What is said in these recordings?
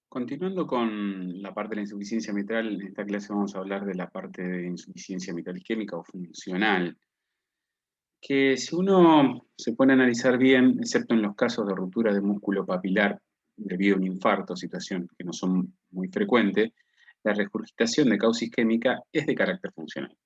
Continuando con la parte de la insuficiencia mitral, en esta clase vamos a hablar de la parte de insuficiencia mitral isquémica o funcional, que si uno se pone a analizar bien, excepto en los casos de ruptura de músculo papilar debido a un infarto, situación que no son muy frecuentes, la regurgitación de causa isquémica es de carácter funcional.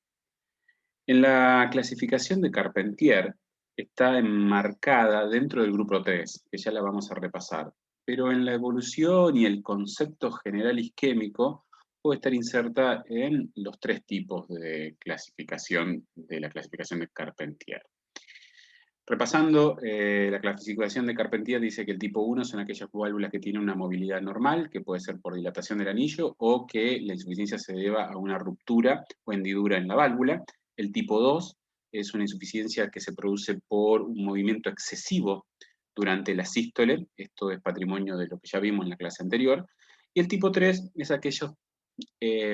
En la clasificación de Carpentier está enmarcada dentro del grupo 3, que ya la vamos a repasar, pero en la evolución y el concepto general isquémico puede estar inserta en los tres tipos de clasificación de la clasificación de Carpentier. Repasando, la clasificación de Carpentier dice que el tipo 1 son aquellas válvulas que tienen una movilidad normal, que puede ser por dilatación del anillo o que la insuficiencia se deba a una ruptura o hendidura en la válvula. El tipo 2 es una insuficiencia que se produce por un movimiento excesivo durante la sístole. Esto es patrimonio de lo que ya vimos en la clase anterior. Y el tipo 3 es aquellos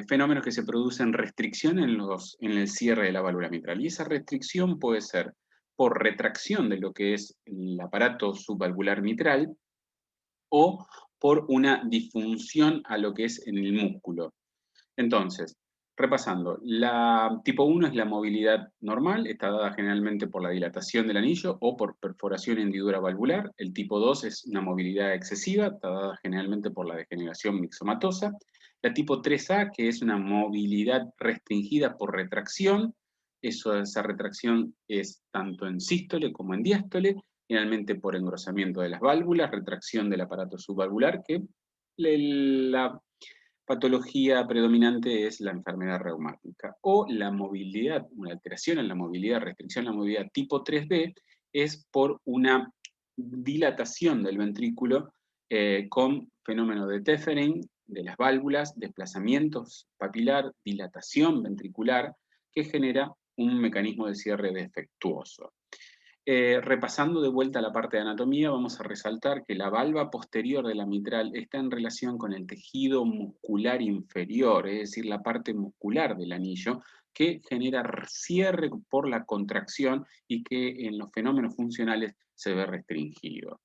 fenómenos que se producen restricción en el cierre de la válvula mitral. Y esa restricción puede ser por retracción de lo que es el aparato subvalvular mitral o por una disfunción a lo que es en el músculo. Entonces, repasando, la tipo 1 es la movilidad normal, está dada generalmente por la dilatación del anillo o por perforación y hendidura valvular. El tipo 2 es una movilidad excesiva, está dada generalmente por la degeneración mixomatosa. La tipo 3A, que es una movilidad restringida por retracción, esa retracción es tanto en sístole como en diástole, generalmente por engrosamiento de las válvulas, retracción del aparato subvalvular, que la patología predominante es la enfermedad reumática. O la movilidad, una alteración en la movilidad, restricción en la movilidad tipo 3B, es por una dilatación del ventrículo con fenómeno de tethering de las válvulas, desplazamientos papilar, dilatación ventricular, que genera un mecanismo de cierre defectuoso. Repasando de vuelta la parte de anatomía, vamos a resaltar que la valva posterior de la mitral está en relación con el tejido muscular inferior, es decir, la parte muscular del anillo, que genera cierre por la contracción y que en los fenómenos funcionales se ve restringido.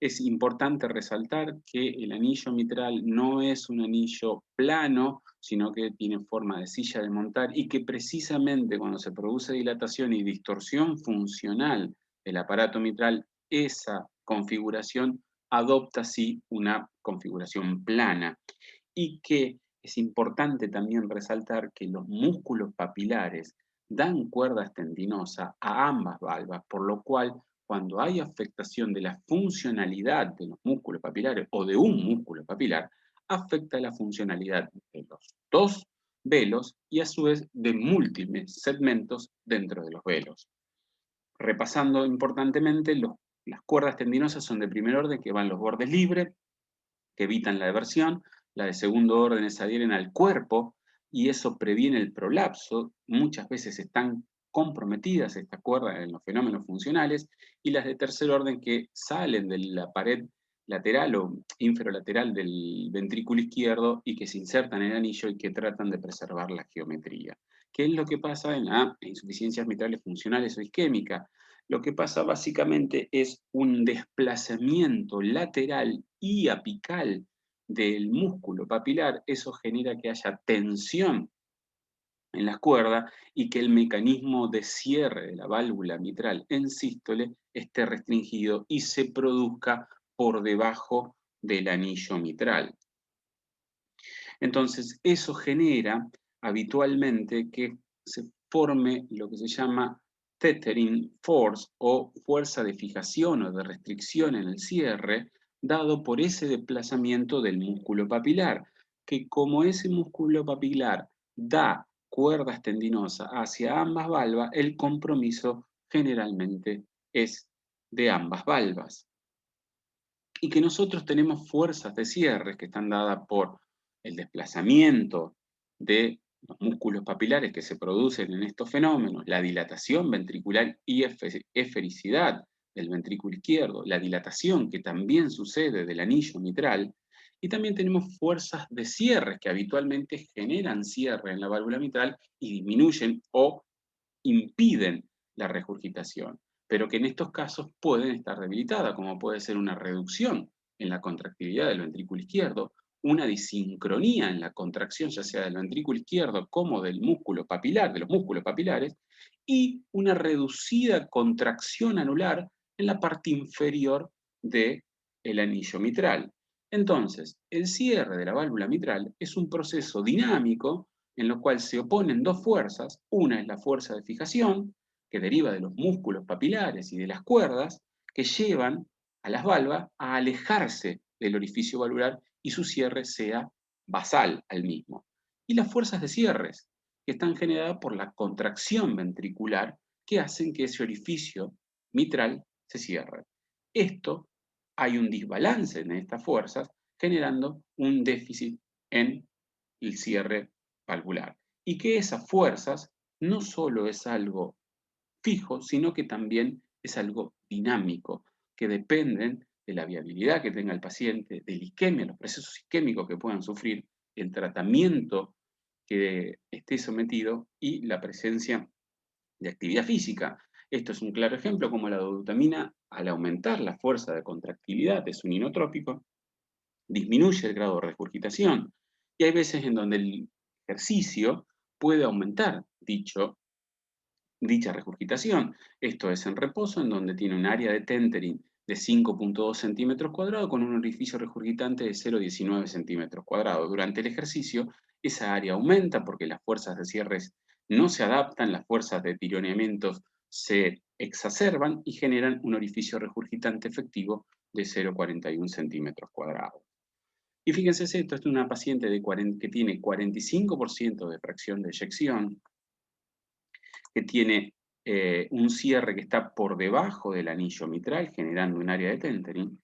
Es importante resaltar que el anillo mitral no es un anillo plano, sino que tiene forma de silla de montar y que precisamente cuando se produce dilatación y distorsión funcional del aparato mitral, esa configuración adopta así una configuración plana y que es importante también resaltar que los músculos papilares dan cuerda tendinosa a ambas valvas, por lo cual cuando hay afectación de la funcionalidad de los músculos papilares o de un músculo papilar, afecta la funcionalidad de los dos velos y a su vez de múltiples segmentos dentro de los velos. Repasando importantemente, las cuerdas tendinosas son de primer orden que van los bordes libres, que evitan la eversión, la de segundo orden es adhieren al cuerpo y eso previene el prolapso. Muchas veces están comprometidas estas cuerdas en los fenómenos funcionales y las de tercer orden que salen de la pared lateral o inferolateral del ventrículo izquierdo y que se insertan en el anillo y que tratan de preservar la geometría. ¿Qué es lo que pasa en las insuficiencias mitrales funcionales o isquémicas? Lo que pasa básicamente es un desplazamiento lateral y apical del músculo papilar. Eso genera que haya tensión en las cuerdas y que el mecanismo de cierre de la válvula mitral en sístole esté restringido y se produzca por debajo del anillo mitral. Entonces, eso genera habitualmente que se forme lo que se llama tethering force o fuerza de fijación o de restricción en el cierre, dado por ese desplazamiento del músculo papilar, que como ese músculo papilar da cuerdas tendinosas hacia ambas valvas, el compromiso generalmente es de ambas valvas y que nosotros tenemos fuerzas de cierre que están dadas por el desplazamiento de los músculos papilares que se producen en estos fenómenos, la dilatación ventricular y esfericidad del ventrículo izquierdo, la dilatación que también sucede del anillo mitral, y también tenemos fuerzas de cierre que habitualmente generan cierre en la válvula mitral y disminuyen o impiden la regurgitación, pero que en estos casos pueden estar debilitadas, como puede ser una reducción en la contractilidad del ventrículo izquierdo, una disincronía en la contracción, ya sea del ventrículo izquierdo como del músculo papilar, de los músculos papilares, y una reducida contracción anular en la parte inferior del anillo mitral. Entonces, el cierre de la válvula mitral es un proceso dinámico en lo cual se oponen dos fuerzas. Una es la fuerza de fijación, que deriva de los músculos papilares y de las cuerdas, que llevan a las valvas a alejarse del orificio valvular y su cierre sea basal al mismo. Y las fuerzas de cierres, que están generadas por la contracción ventricular, que hacen que ese orificio mitral se cierre. Esto, hay un desbalance en estas fuerzas, generando un déficit en el cierre valvular. Y que esas fuerzas no solo es algo fijo, sino que también es algo dinámico, que dependen de la viabilidad que tenga el paciente, de la isquemia, los procesos isquémicos que puedan sufrir, el tratamiento que esté sometido y la presencia de actividad física. Esto es un claro ejemplo como la dobutamina, al aumentar la fuerza de contractilidad, es un inotrópico, disminuye el grado de regurgitación. Y hay veces en donde el ejercicio puede aumentar dicha regurgitación. Esto es en reposo, en donde tiene un área de tethering de 5,2 centímetros cuadrados con un orificio regurgitante de 0,19 centímetros cuadrados. Durante el ejercicio, esa área aumenta porque las fuerzas de cierres no se adaptan, las fuerzas de tironeamientos se exacerban y generan un orificio regurgitante efectivo de 0,41 centímetros cuadrados. Y fíjense esto, es una paciente que tiene 45% de fracción de eyección, que tiene un cierre que está por debajo del anillo mitral, generando un área de tethering,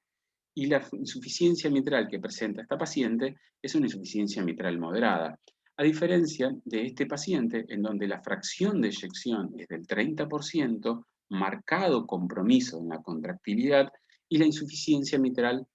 y la insuficiencia mitral que presenta esta paciente es una insuficiencia mitral moderada. A diferencia de este paciente, en donde la fracción de eyección es del 30%, marcado compromiso en la contractilidad, y la insuficiencia mitral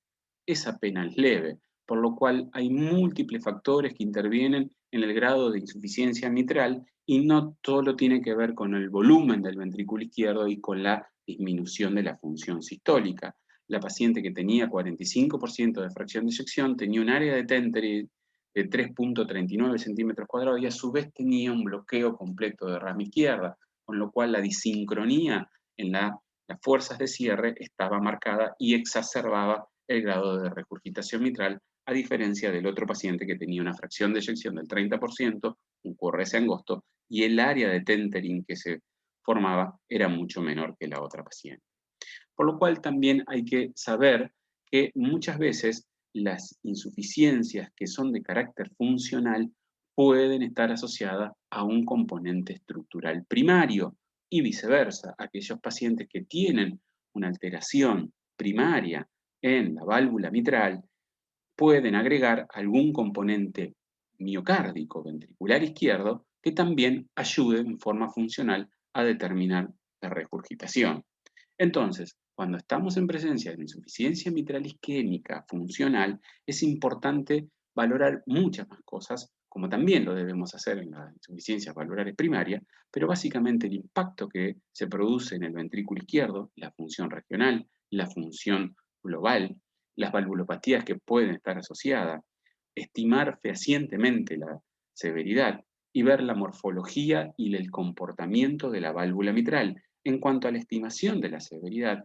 es apenas leve, por lo cual hay múltiples factores que intervienen en el grado de insuficiencia mitral y no todo tiene que ver con el volumen del ventrículo izquierdo y con la disminución de la función sistólica. La paciente que tenía 45% de fracción de eyección tenía un área de Tentric de 3,39 centímetros cuadrados y a su vez tenía un bloqueo completo de rama izquierda, con lo cual la disincronía en las fuerzas de cierre estaba marcada y exacerbaba el grado de regurgitación mitral, a diferencia del otro paciente que tenía una fracción de eyección del 30%, un QRS angosto, y el área de tethering que se formaba era mucho menor que la otra paciente. Por lo cual también hay que saber que muchas veces las insuficiencias que son de carácter funcional pueden estar asociadas a un componente estructural primario y viceversa. Aquellos pacientes que tienen una alteración primaria en la válvula mitral pueden agregar algún componente miocárdico ventricular izquierdo que también ayude en forma funcional a determinar la regurgitación. Entonces, cuando estamos en presencia de una insuficiencia mitral isquémica funcional, es importante valorar muchas más cosas, como también lo debemos hacer en las insuficiencias valvulares primarias, pero básicamente el impacto que se produce en el ventrículo izquierdo, la función regional, la función global, las valvulopatías que pueden estar asociadas, estimar fehacientemente la severidad y ver la morfología y el comportamiento de la válvula mitral. En cuanto a la estimación de la severidad,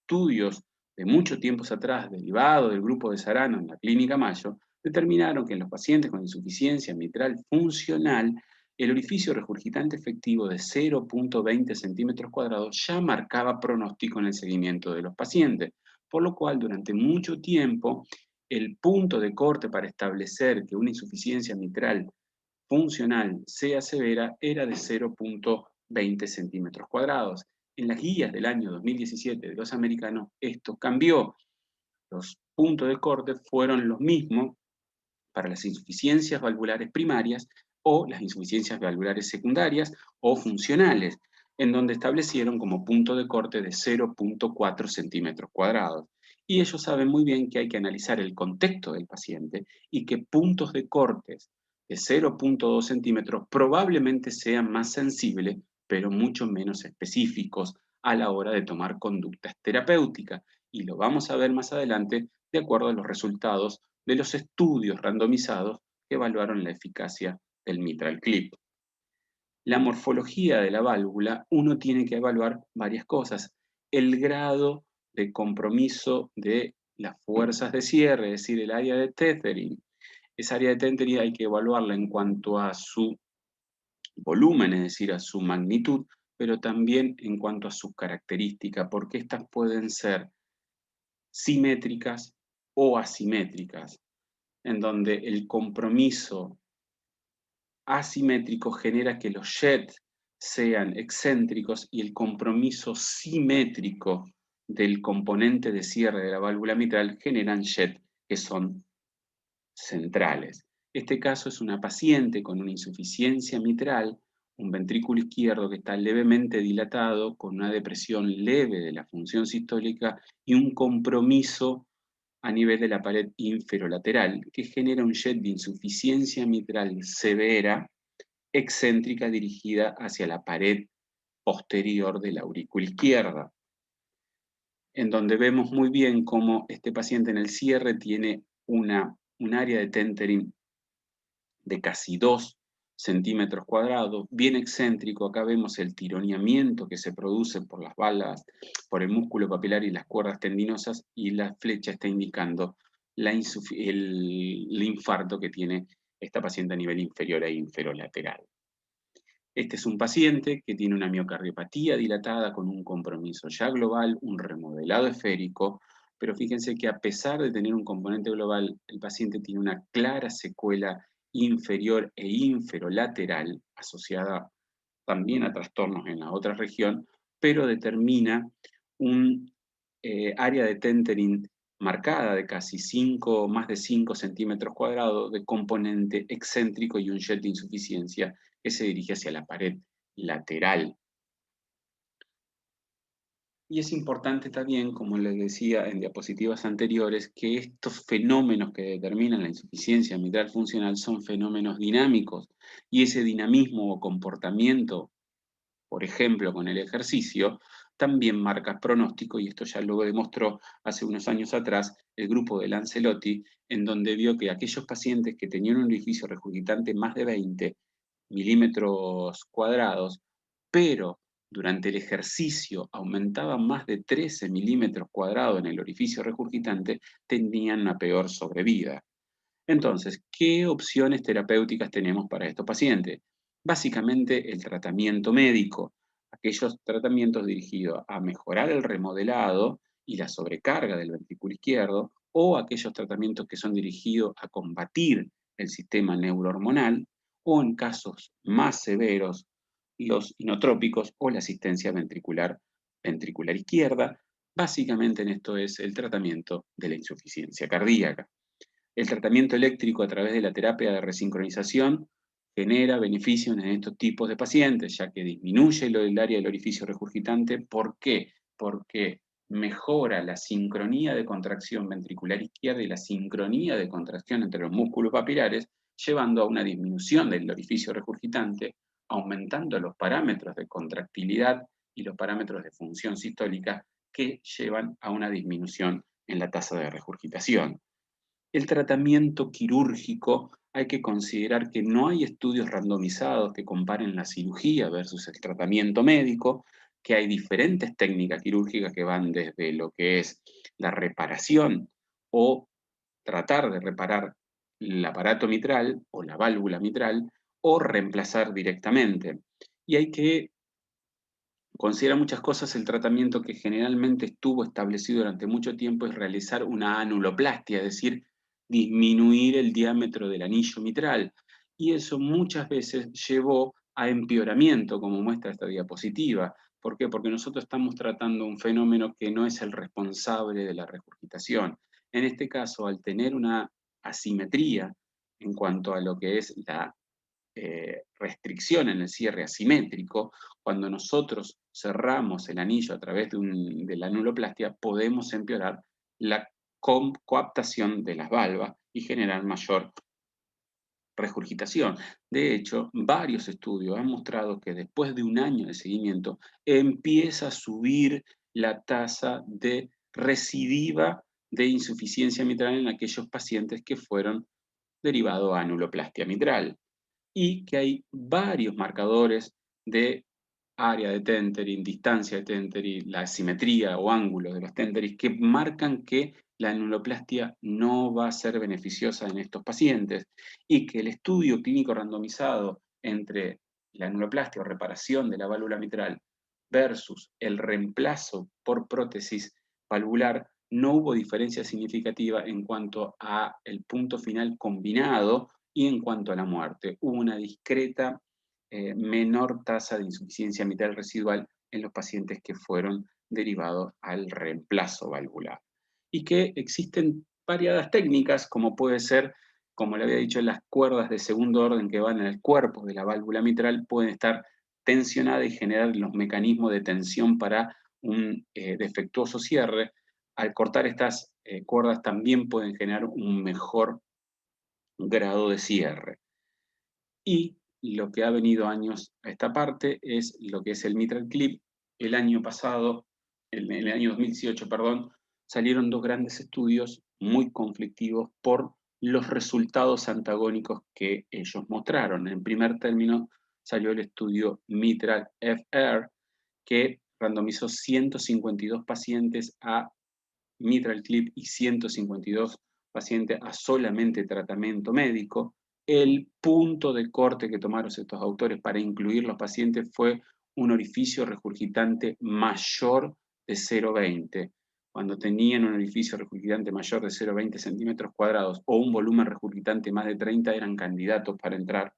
estudios de muchos tiempos atrás, derivados del grupo de Sarano en la Clínica Mayo, determinaron que en los pacientes con insuficiencia mitral funcional, el orificio regurgitante efectivo de 0,20 centímetros cuadrados ya marcaba pronóstico en el seguimiento de los pacientes, por lo cual durante mucho tiempo el punto de corte para establecer que una insuficiencia mitral funcional sea severa era de 0,20 centímetros cuadrados. En las guías del año 2017 de los americanos, esto cambió. Los puntos de corte fueron los mismos para las insuficiencias valvulares primarias o las insuficiencias valvulares secundarias o funcionales, en donde establecieron como punto de corte de 0,4 centímetros cuadrados. Y ellos saben muy bien que hay que analizar el contexto del paciente y que puntos de cortes de 0,2 centímetros probablemente sean más sensibles, pero mucho menos específicos a la hora de tomar conductas terapéuticas. Y lo vamos a ver más adelante de acuerdo a los resultados de los estudios randomizados que evaluaron la eficacia del mitral clip. La morfología de la válvula, uno tiene que evaluar varias cosas. El grado de compromiso de las fuerzas de cierre, es decir, el área de tethering. Esa área de tethering hay que evaluarla en cuanto a su volumen, es decir, a su magnitud, pero también en cuanto a sus características, porque estas pueden ser simétricas o asimétricas, en donde el compromiso asimétrico genera que los jets sean excéntricos y el compromiso simétrico del componente de cierre de la válvula mitral generan jets que son centrales. Este caso es una paciente con una insuficiencia mitral, un ventrículo izquierdo que está levemente dilatado, con una depresión leve de la función sistólica y un compromiso a nivel de la pared inferolateral, que genera un jet de insuficiencia mitral severa, excéntrica, dirigida hacia la pared posterior de la aurícula izquierda, en donde vemos muy bien cómo este paciente en el cierre tiene un área de tethering de casi 2 centímetros cuadrados, bien excéntrico. Acá vemos el tironeamiento que se produce por las balas, por el músculo papilar y las cuerdas tendinosas, y la flecha está indicando el infarto que tiene esta paciente a nivel inferior e inferolateral. Este es un paciente que tiene una miocardiopatía dilatada con un compromiso ya global, un remodelado esférico, pero fíjense que a pesar de tener un componente global, el paciente tiene una clara secuela inferior e inferolateral asociada también a trastornos en la otra región, pero determina un área de tethering marcada de casi más de 5 centímetros cuadrados de componente excéntrico y un jet de insuficiencia que se dirige hacia la pared lateral. Y es importante también, como les decía en diapositivas anteriores, que estos fenómenos que determinan la insuficiencia mitral funcional son fenómenos dinámicos, y ese dinamismo o comportamiento, por ejemplo, con el ejercicio, también marca pronóstico, y esto ya lo demostró hace unos años atrás el grupo de Lancelotti, en donde vio que aquellos pacientes que tenían un orificio regurgitante más de 20 milímetros cuadrados, pero durante el ejercicio aumentaban más de 13 milímetros cuadrados en el orificio regurgitante, tenían una peor sobrevida. Entonces, ¿qué opciones terapéuticas tenemos para estos pacientes? Básicamente el tratamiento médico, aquellos tratamientos dirigidos a mejorar el remodelado y la sobrecarga del ventrículo izquierdo, o aquellos tratamientos que son dirigidos a combatir el sistema neurohormonal, o en casos más severos, los inotrópicos o la asistencia ventricular izquierda. Básicamente en esto es el tratamiento de la insuficiencia cardíaca. El tratamiento eléctrico a través de la terapia de resincronización genera beneficios en estos tipos de pacientes, ya que disminuye el área del orificio regurgitante. ¿Por qué? Porque mejora la sincronía de contracción ventricular izquierda y la sincronía de contracción entre los músculos papilares, llevando a una disminución del orificio regurgitante, aumentando los parámetros de contractilidad y los parámetros de función sistólica, que llevan a una disminución en la tasa de regurgitación. El tratamiento quirúrgico, hay que considerar que no hay estudios randomizados que comparen la cirugía versus el tratamiento médico, que hay diferentes técnicas quirúrgicas que van desde lo que es la reparación o tratar de reparar el aparato mitral o la válvula mitral, o reemplazar directamente. Y hay que considerar muchas cosas. El tratamiento que generalmente estuvo establecido durante mucho tiempo es realizar una anuloplastia, es decir, disminuir el diámetro del anillo mitral. Y eso muchas veces llevó a empeoramiento, como muestra esta diapositiva. ¿Por qué? Porque nosotros estamos tratando un fenómeno que no es el responsable de la regurgitación. En este caso, al tener una asimetría en cuanto a lo que es la restricción en el cierre asimétrico, cuando nosotros cerramos el anillo a través de la anuloplastia, podemos empeorar la coaptación de las valvas y generar mayor regurgitación. De hecho, varios estudios han mostrado que después de un año de seguimiento empieza a subir la tasa de recidiva de insuficiencia mitral en aquellos pacientes que fueron derivados a anuloplastia mitral. Y que hay varios marcadores de área de tethering, distancia de tethering, la simetría o ángulo de los tenteris que marcan que la anuloplastia no va a ser beneficiosa en estos pacientes y que el estudio clínico randomizado entre la anuloplastia o reparación de la válvula mitral versus el reemplazo por prótesis valvular no hubo diferencia significativa en cuanto a el punto final combinado y en cuanto a la muerte. Hubo una discreta menor tasa de insuficiencia mitral residual en los pacientes que fueron derivados al reemplazo valvular. Y que existen variadas técnicas, como puede ser, como le había dicho, las cuerdas de segundo orden que van en el cuerpo de la válvula mitral pueden estar tensionadas y generar los mecanismos de tensión para un defectuoso cierre. Al cortar estas cuerdas también pueden generar un mejor grado de cierre. Y lo que ha venido años a esta parte es lo que es el mitral clip. El año pasado, en el año 2018, perdón, salieron dos grandes estudios muy conflictivos por los resultados antagónicos que ellos mostraron. En primer término, salió el estudio Mitral FR, que randomizó 152 pacientes a mitral clip y 152 pacientes a solamente tratamiento médico. El punto de corte que tomaron estos autores para incluir los pacientes fue un orificio regurgitante mayor de 0,20. Cuando tenían un orificio regurgitante mayor de 0,20 centímetros cuadrados o un volumen regurgitante más de 30 eran candidatos para entrar.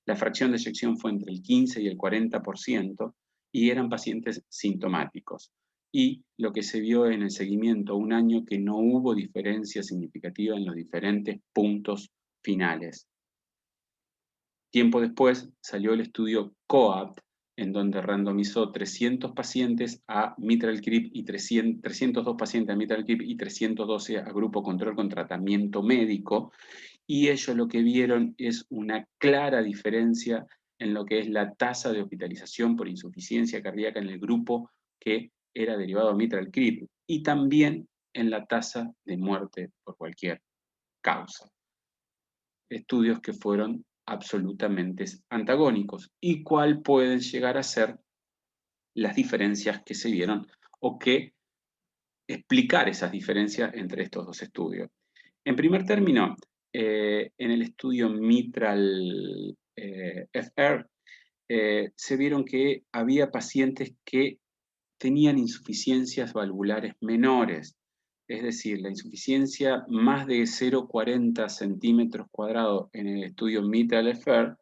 La fracción de eyección fue entre el 15 y el 40% y eran pacientes sintomáticos. Y lo que se vio en el seguimiento un año que no hubo diferencia significativa en los diferentes puntos finales. Tiempo después salió el estudio COAPT, en donde randomizó 300 pacientes a mitral clip y 302 pacientes a mitral clip y 312 a grupo control con tratamiento médico, y ellos lo que vieron es una clara diferencia en lo que es la tasa de hospitalización por insuficiencia cardíaca en el grupo que era derivado a mitral clip y también en la tasa de muerte por cualquier causa. Estudios que fueron absolutamente antagónicos y cuál pueden llegar a ser las diferencias que se vieron o que explicar esas diferencias entre estos dos estudios. En primer término, en el estudio Mitral FR, se vieron que había pacientes que tenían insuficiencias valvulares menores, es decir, la insuficiencia más de 0,40 centímetros cuadrados en el estudio Mitral FR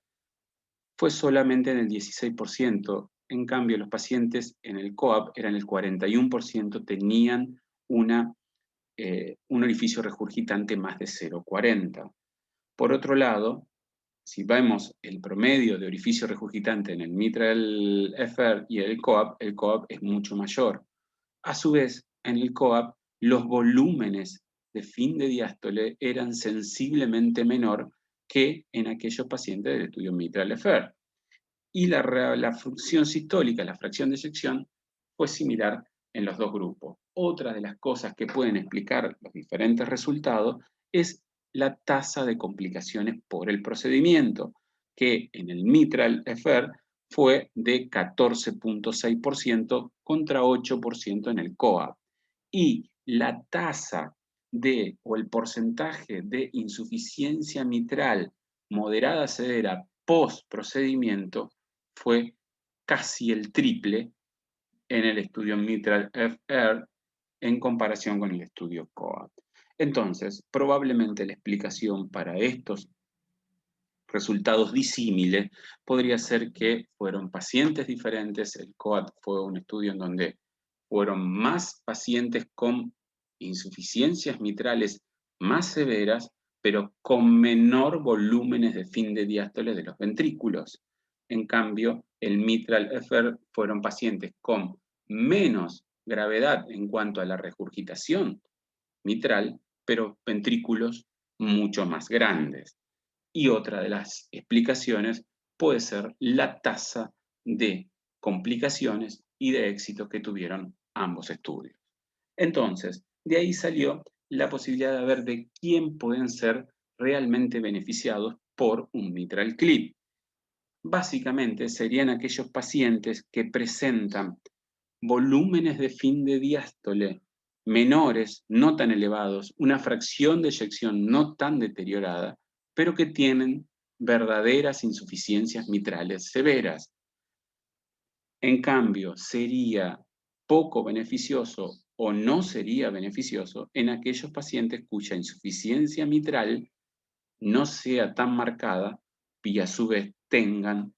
fue solamente en el 16%. En cambio, los pacientes en el COAP eran el 41%, tenían un orificio regurgitante más de 0,40. Por otro lado, si vemos el promedio de orificio regurgitante en el Mitral FR y el COAP es mucho mayor. A su vez, en el COAP, los volúmenes de fin de diástole eran sensiblemente menor que en aquellos pacientes del estudio Mitral FR. Y la función sistólica, la fracción de eyección, fue similar en los dos grupos. Otra de las cosas que pueden explicar los diferentes resultados es la tasa de complicaciones por el procedimiento, que en el Mitral FR fue de 14,6% contra 8% en el COAP. Y la tasa o el porcentaje de insuficiencia mitral moderada severa post procedimiento fue casi el triple en el estudio Mitral FR en comparación con el estudio COAPT. Entonces, probablemente la explicación para estos resultados disímiles podría ser que fueron pacientes diferentes. El COAPT fue un estudio en donde fueron más pacientes con insuficiencias mitrales más severas, pero con menor volúmenes de fin de diástole de los ventrículos. En cambio, el Mitral FR fueron pacientes con menos gravedad en cuanto a la regurgitación mitral, pero ventrículos mucho más grandes. Y otra de las explicaciones puede ser la tasa de complicaciones y de éxito que tuvieron ambos estudios. Entonces, de ahí salió la posibilidad de ver de quién pueden ser realmente beneficiados por un mitral clip. Básicamente serían aquellos pacientes que presentan volúmenes de fin de diástole menores, no tan elevados, una fracción de eyección no tan deteriorada, pero que tienen verdaderas insuficiencias mitrales severas. En cambio, sería poco beneficioso o no sería beneficioso en aquellos pacientes cuya insuficiencia mitral no sea tan marcada y a su vez tengan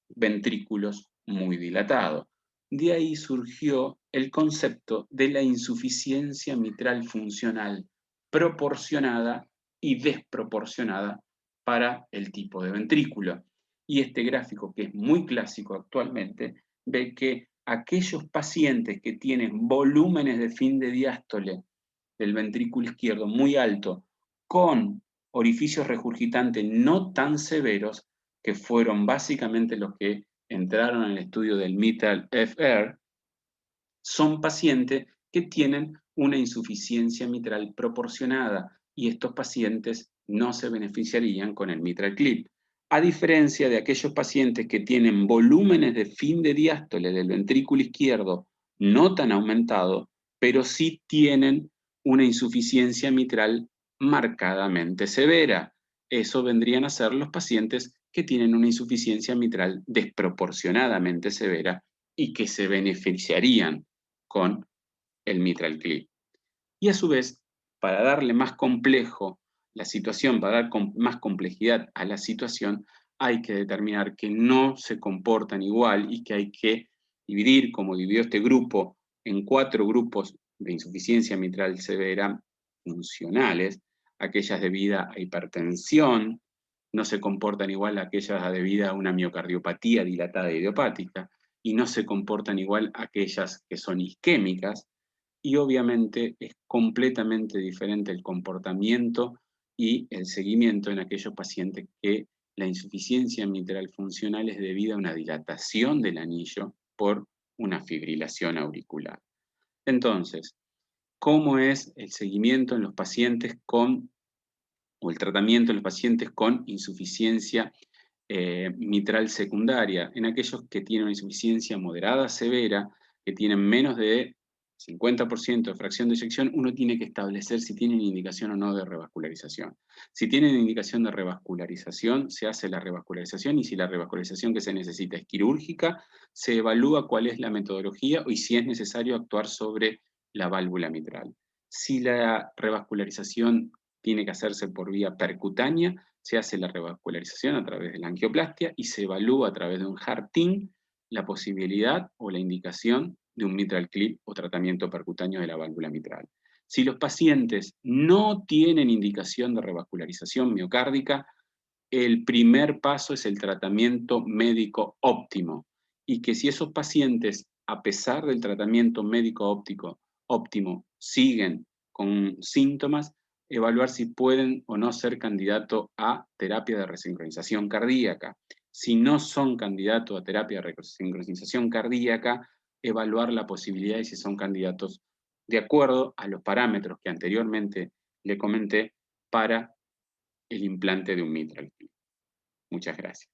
ventrículos muy dilatados. De ahí surgió el concepto de la insuficiencia mitral funcional proporcionada y desproporcionada para el tipo de ventrículo. Y este gráfico, que es muy clásico actualmente, ve que aquellos pacientes que tienen volúmenes de fin de diástole del ventrículo izquierdo muy alto, con orificios regurgitantes no tan severos, que fueron básicamente los que entraron en el estudio del mitral FR, son pacientes que tienen una insuficiencia mitral proporcionada y estos pacientes no se beneficiarían con el mitral clip. A diferencia de aquellos pacientes que tienen volúmenes de fin de diástole del ventrículo izquierdo no tan aumentado, pero sí tienen una insuficiencia mitral marcadamente severa. Eso vendrían a ser los pacientes que tienen una insuficiencia mitral desproporcionadamente severa y que se beneficiarían con el mitral clip. Y a su vez, para darle más complejo la situación, para dar más complejidad a la situación, hay que determinar que no se comportan igual y que hay que dividir, como dividió este grupo, en 4 grupos de insuficiencia mitral severa funcionales, aquellas debidas a hipertensión, no se comportan igual aquellas debidas a una miocardiopatía dilatada idiopática, y no se comportan igual aquellas que son isquémicas, y obviamente es completamente diferente el comportamiento y el seguimiento en aquellos pacientes que la insuficiencia mitral funcional es debida a una dilatación del anillo por una fibrilación auricular. Entonces, ¿cómo es el seguimiento en los pacientes con, o el tratamiento en los pacientes con insuficiencia mitral secundaria? En aquellos que tienen una insuficiencia moderada severa, que tienen menos de 50% de fracción de eyección, uno tiene que establecer si tienen indicación o no de revascularización. Si tienen indicación de revascularización, se hace la revascularización, y si la revascularización que se necesita es quirúrgica, se evalúa cuál es la metodología y si es necesario actuar sobre la válvula mitral. Si la revascularización tiene que hacerse por vía percutánea, se hace la revascularización a través de la angioplastia y se evalúa a través de un HART-TIN la posibilidad o la indicación de un mitral clip o tratamiento percutáneo de la válvula mitral. Si los pacientes no tienen indicación de revascularización miocárdica, el primer paso es el tratamiento médico óptimo, y que si esos pacientes, a pesar del tratamiento médico óptimo, siguen con síntomas, evaluar si pueden o no ser candidato a terapia de resincronización cardíaca. Si no son candidatos a terapia de resincronización cardíaca, evaluar la posibilidad de si son candidatos de acuerdo a los parámetros que anteriormente le comenté para el implante de un mitral clip. Muchas gracias.